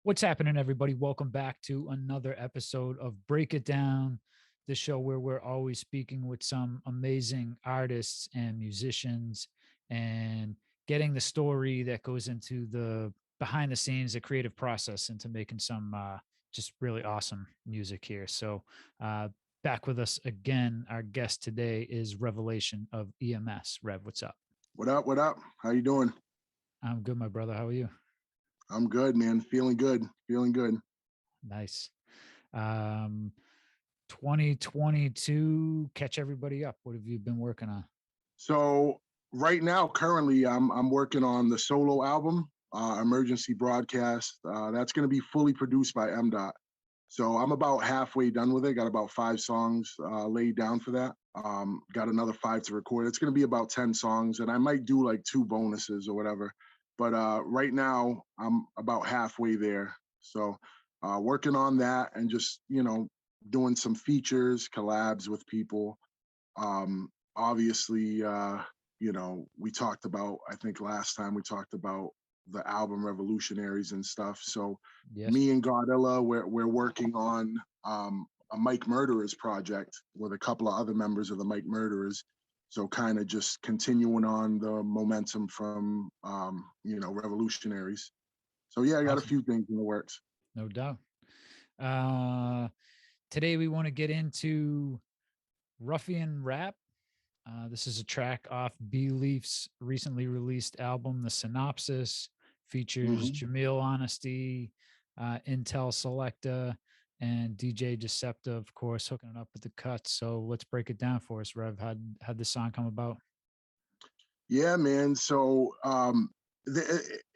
What's happening, everybody? Welcome back to another episode of Break It Down, the show where we're always speaking with some amazing artists and musicians and getting the story that goes into the behind the scenes, the creative process into making some just really awesome music here. So, back with us again, our guest today is Revalation of EMS. Rev, what's up? What up? What up? How you doing? I'm good, my brother. How are you? I'm good, man. Feeling good. Feeling good. Nice. 2022, catch everybody up. What have you been working on? So right now, currently, I'm working on the solo album, Emergency Broadcast. That's going to be fully produced by M-Dot. So I'm about halfway done with it. Got about 5 songs laid down for that. Got another 5 to record. It's going to be about 10 songs, and I might do like 2 bonuses or whatever. But right now, I'm about halfway there. So working on that and just, doing some features, collabs with people. Obviously, we talked about, I think last time we talked about the album RevILLutionAries and stuff. So Yes. me and Godilla, we're working on a Mike Murderers project with a couple of other members of the Mike Murderers. So kind of just continuing on the momentum from, RevILLutionAries. So yeah, I got Awesome. a few things in the works. No doubt. Today we want to get into Ruffian Rap. This is a track off B-Leaf's recently released album, The Synopsis. Features Jamil Honesty, Intel Selecta, and DJ Decepta, of course, hooking it up with the cuts. So let's break it down for us, Rev. How'd this song come about? Yeah, man. So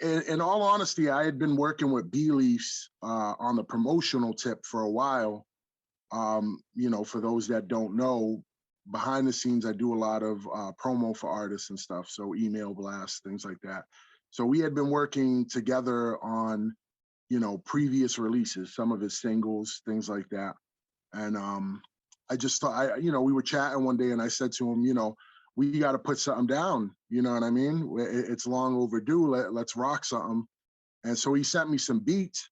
in all honesty, I had been working with B-Leafs on the promotional tip for a while. For those that don't know, behind the scenes, I do a lot of promo for artists and stuff. So email blasts, things like that. So we had been working together on, previous releases, some of his singles, things like that. And I just thought, we were chatting one day and I said to him, we got to put something down. You know what I mean? It's long overdue. Let's rock something. And so he sent me some beats.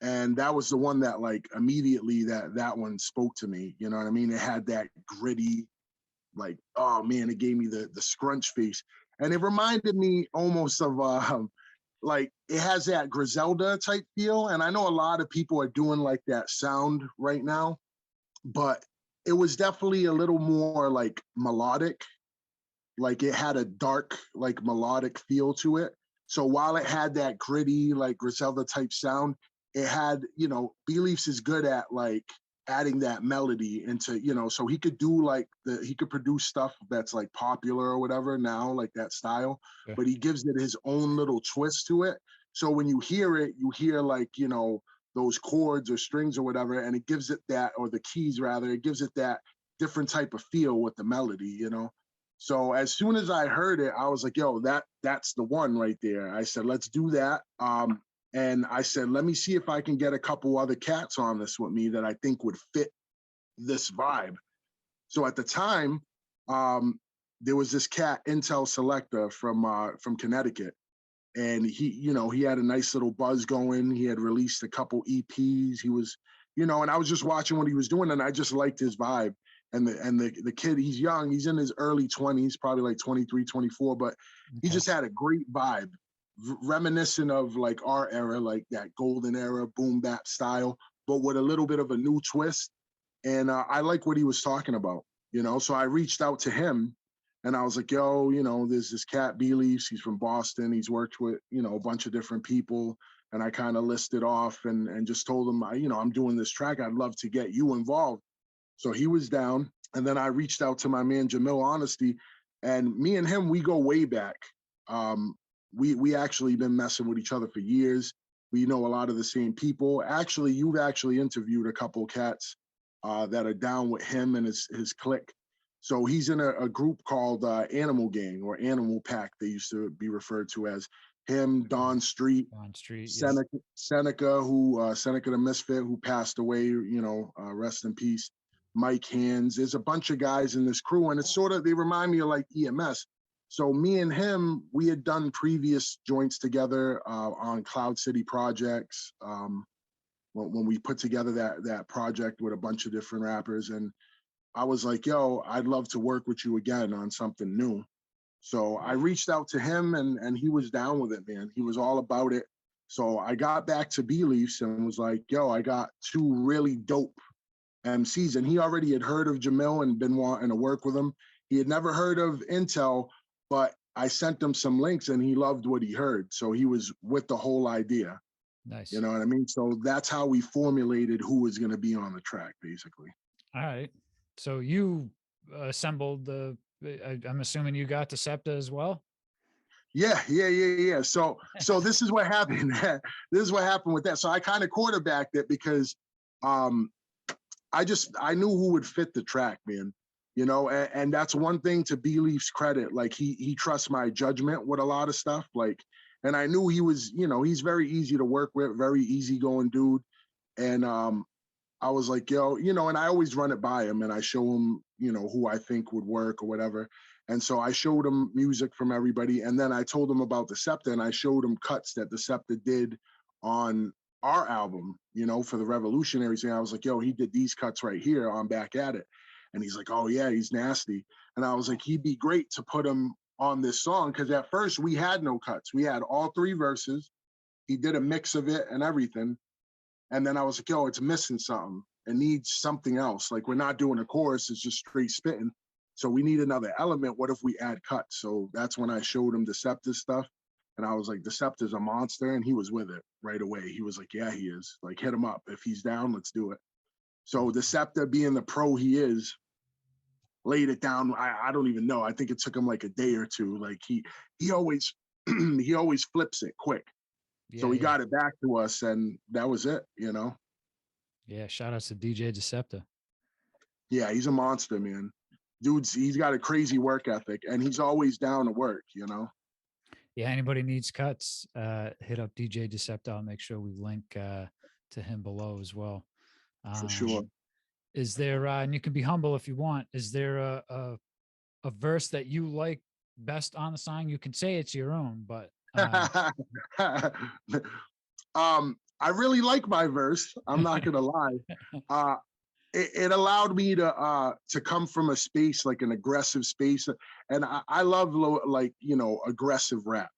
And that was the one that like immediately that one spoke to me. You know what I mean? It had that gritty, like, oh man, it gave me the scrunch face. And it reminded me almost of like it has that Griselda type feel. And I know a lot of people are doing like that sound right now, but it was definitely a little more like melodic. Like it had a dark, like melodic feel to it. So while it had that gritty, like Griselda type sound, it had, B-Leafs is good at like adding that melody into, so he could do like he could produce stuff that's like popular or whatever now, like that style, but he gives it his own little twist to it. So when you hear it, you hear like, those chords or strings or whatever, and it gives it that, or the keys rather, it gives it that different type of feel with the melody, So as soon as I heard it, I was like, yo, that's the one right there. I said, let's do that. And I said, let me see if I can get a couple other cats on this with me that I think would fit this vibe. So at the time, there was this cat, Intel Selecta from Connecticut. And he had a nice little buzz going. He had released a couple EPs. He was, and I was just watching what he was doing and I just liked his vibe. And the kid, he's young, he's in his early 20s, probably like 23, 24, but he just had a great vibe, reminiscent of like our era, like that golden era boom bap style, but with a little bit of a new twist. And I like what he was talking about, so I reached out to him and I was like, yo, there's this cat B-Leafs, he's from Boston, he's worked with, a bunch of different people. And I kind of listed off and just told him, I'm doing this track, I'd love to get you involved. So he was down. And then I reached out to my man, Jamil Honesty, and me and him, we go way back. We actually been messing with each other for years. We know a lot of the same people. Actually, you've actually interviewed a couple cats that are down with him and his clique. So he's in a group called Animal Gang or Animal Pack, they used to be referred to as. Him, Don Street, Seneca, yes. Seneca the Misfit, who passed away, rest in peace. Mike Hands. There's a bunch of guys in this crew, and it's sort of, they remind me of like EMS. So me and him, we had done previous joints together on Cloud City projects. When we put together that project with a bunch of different rappers, and I was like, yo, I'd love to work with you again on something new. So I reached out to him, and he was down with it, man. He was all about it. So I got back to B-Leafs and was like, yo, I got two really dope MCs. And he already had heard of Jamil and been wanting to work with him. He had never heard of Intel, but I sent him some links and he loved what he heard. So he was with the whole idea. Nice. You know what I mean? So that's how we formulated who was going to be on the track, basically. All right. So you assembled I'm assuming you got the SEPTA as well? Yeah. So this is what happened. This is what happened with that. So I kind of quarterbacked it because I knew who would fit the track, man. You know, and that's one thing to B-Leaf's credit. Like he trusts my judgment with a lot of stuff. Like, and I knew he was, you know, he's very easy to work with, very easygoing dude. And I was like, yo, you know, and I always run it by him and I show him, you know, who I think would work or whatever. And so I showed him music from everybody. And then I told him about the SEPTA and I showed him cuts that the SEPTA did on our album, you know, for the RevILLutionAries. And I was like, yo, he did these cuts right here on Back at It. And he's like, oh yeah, he's nasty. And I was like, he'd be great to put him on this song. Cause at first we had no cuts. We had all three verses. He did a mix of it and everything. And then I was like, yo, it's missing something. It needs something else. Like we're not doing a chorus, it's just straight spitting. So we need another element. What if we add cuts? So that's when I showed him the SEPTA stuff. And I was like, the SEPTA's a monster. And he was with it right away. He was like, yeah, he is. Like, hit him up. If he's down, let's do it. So the SEPTA, being the pro he is, laid it down. I don't even know. I think it took him like a day or two. Like he always he always flips it quick. Yeah, so he got it back to us, and that was it, you know? Yeah, shout out to DJ Decepta. Yeah, he's a monster, man. He's got a crazy work ethic, and he's always down to work, you know? Yeah, anybody needs cuts, hit up DJ Decepta. I'll make sure we link to him below as well. For sure. Is there, and you can be humble if you want, is there a verse that you like best on the song? You can say it's your own, but I really like my verse. I'm not gonna lie. It allowed me to come from a space, like an aggressive space, and I love like, you know, aggressive rap.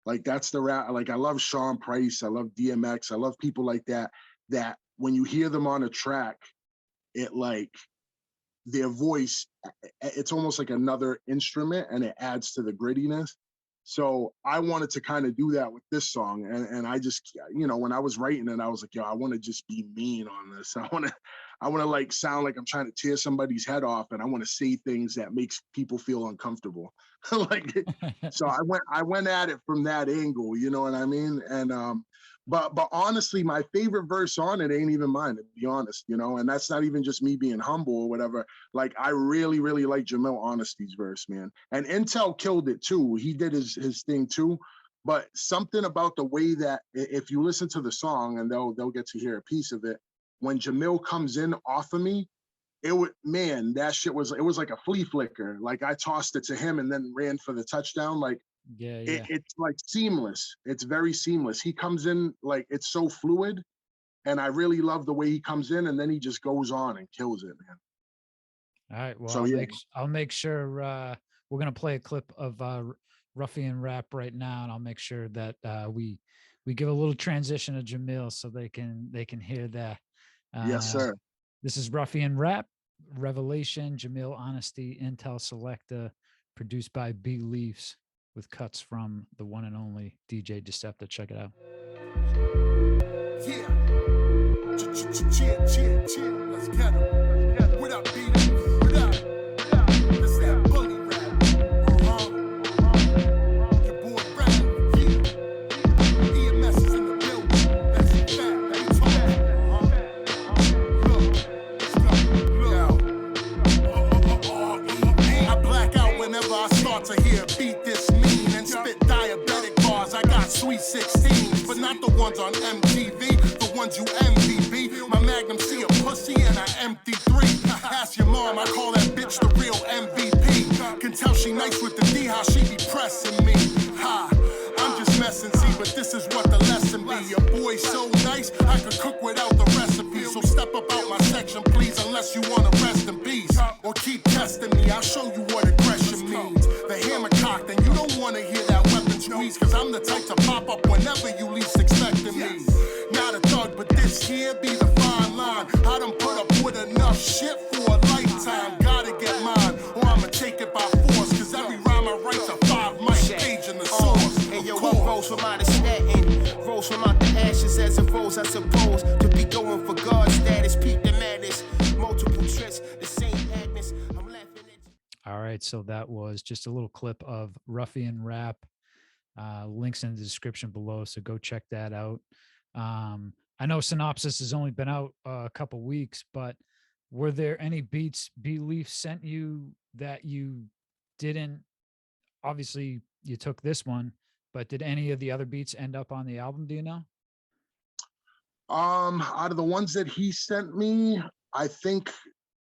Like that's the rap. Like I love Sean Price. I love DMX. I love people like that. That when you hear them on a track, it like their voice, it's almost like another instrument, and it adds to the grittiness. So I wanted to kind of do that with this song. And I just, you know, when I was writing it, I was like, yo, I want to just be mean on this. I want to like sound like I'm trying to tear somebody's head off, and I want to say things that makes people feel uncomfortable. Like, so I went at it from that angle, you know what I mean? And, but honestly, my favorite verse on it ain't even mine, to be honest, you know, and that's not even just me being humble or whatever. Like, I really, really like Jamil Honesty's verse, man. And Intel killed it too. He did his thing too. But something about the way that, if you listen to the song, and they'll get to hear a piece of it, when Jamil comes in off of me, that shit was, it was like a flea flicker. Like I tossed it to him and then ran for the touchdown. Like, yeah. It's like seamless. It's very seamless. He comes in like it's so fluid, and I really love the way he comes in, and then he just goes on and kills it, man. All right. Well, so, I'll make sure we're gonna play a clip of Ruffian Rap right now, and I'll make sure that we give a little transition to Jamil so they can hear that. Yes, sir. This is Ruffian Rap, Revalation, Jamil Honesty, Intel Selecta, produced by B-Leafs, with cuts from the one and only DJ Decepta. Check it out. Yeah. Let's get him. What up, B-Leafs? What up? This that bully rap. Your boy Rap. Yeah. EMS is in the building. That's a fact. Let me talk. Look. Let's go. I black out whenever I start to hear a beat this mean and spit diabetic bars. I got sweet 16s, but not the ones on MTV, the ones you MVP. My Magnum see a pussy and I empty 3. Ask your mom, I call that bitch the real MVP. Can tell she nice with the D how she be pressing me. Ha, I'm just messing, see, but this is what the lesson be. Your boy's so nice, I could cook without the recipe. So step up out my section, please, unless you wanna rest in peace. Or keep testing me, I'll show you what aggression means. The hammer cocked, and you don't wanna hear that weapon squeeze, cause I'm the type to pop up whenever you least expecting me. Not a thug, but this here be the fine line. I done put up with enough shit for a lifetime. Gotta get mine, or I'ma take it by force, cause every rhyme I write's a 5 mic page in the source. And yo, we rose from out of statin, rose from out the ashes as it rose, I suppose. To be going for God status, peak the madness, multiple tricks, the same madness. I'm laughing at you. All right, so that was just a little clip of Ruffian Rap. Links in the description below, so go check that out. I know Synopsis has only been out a couple weeks, but were there any beats Belief sent you that you didn't? Obviously, you took this one, but did any of the other beats end up on the album? Do you know? Out of the ones that he sent me, I think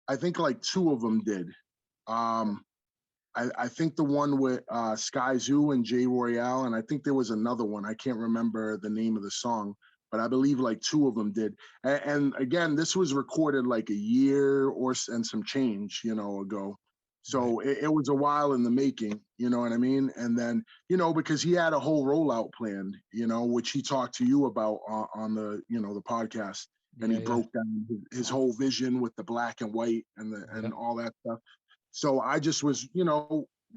like 2 of them did. I think the one with Sky Zoo and Jay Royale, and I think there was another one. I can't remember the name of the song, but I believe like 2 of them did. And again, this was recorded like a year and some change, ago. So it was a while in the making, you know what I mean? And then, because he had a whole rollout planned, which he talked to you about on the, the podcast. And he broke down his whole vision with the black and white and all that stuff. So I just was,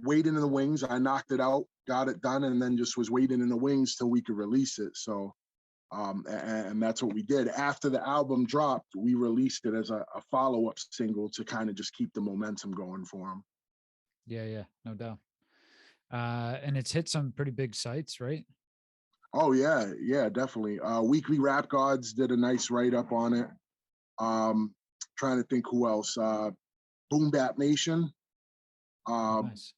waiting in the wings. I knocked it out, got it done, and then just was waiting in the wings till we could release it. So, and that's what we did. After the album dropped, we released it as a follow-up single to kind of just keep the momentum going for him. Yeah, no doubt. And it's hit some pretty big sites, right? Oh, yeah, definitely. Weekly Rap Gods did a nice write-up on it. Trying to think who else. Boom Bap Nation. Nice.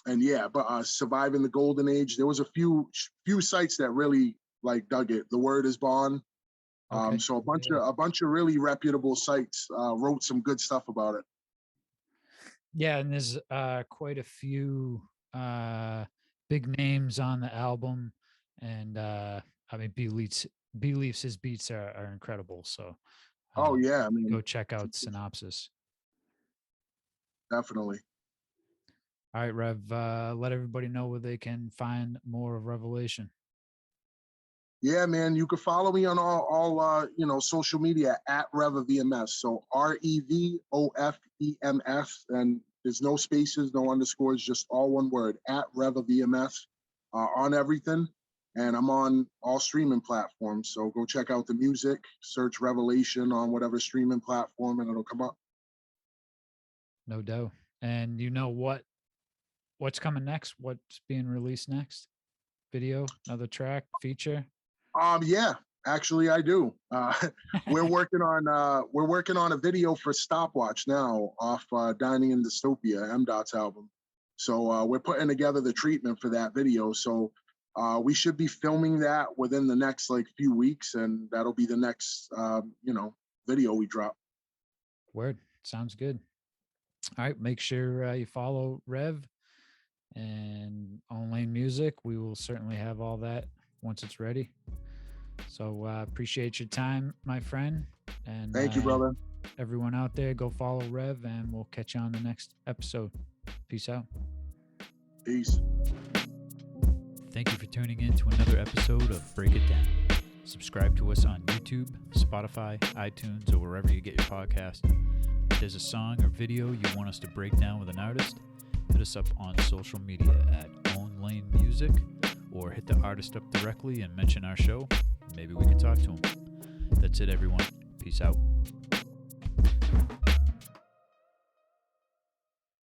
And yeah, but Surviving the Golden Age, there was a few sites that really dug it. The Word is Bond. So a bunch of really reputable sites wrote some good stuff about it. Yeah, and there's quite a few big names on the album, and I mean, Belief's his beats are incredible. So I mean, go check out Synopsis. Definitely. All right, Rev, let everybody know where they can find more of Revalation. Yeah, man, you can follow me on all social media at RevILlutionAries. So RevOFEMS, and there's no spaces, no underscores, just all one word, at RevILlutionAries on everything. And I'm on all streaming platforms. So go check out the music, search Revalation on whatever streaming platform, and it'll come up. No doubt. And you know what's coming next? What's being released next? Video, another track, feature? Yeah, actually I do. We're working on a video for Stopwatch now off Dining in Dystopia, M.Dot's album. So we're putting together the treatment for that video. So we should be filming that within the next few weeks, and that'll be the next video we drop. Word. Sounds good. All right, make sure you follow Rev and On Lane Music. We will certainly have all that once it's ready. So appreciate your time, my friend. And thank you, brother. Everyone out there, go follow Rev, and we'll catch you on the next episode. Peace out. Peace. Thank you for tuning in to another episode of Break It Down. Subscribe to us on YouTube, Spotify, iTunes, or wherever you get your podcast. If there's a song or video you want us to break down with an artist, hit us up on social media at On Lane Music, or hit the artist up directly and mention our show. Maybe we can talk to him. That's it, everyone. Peace out.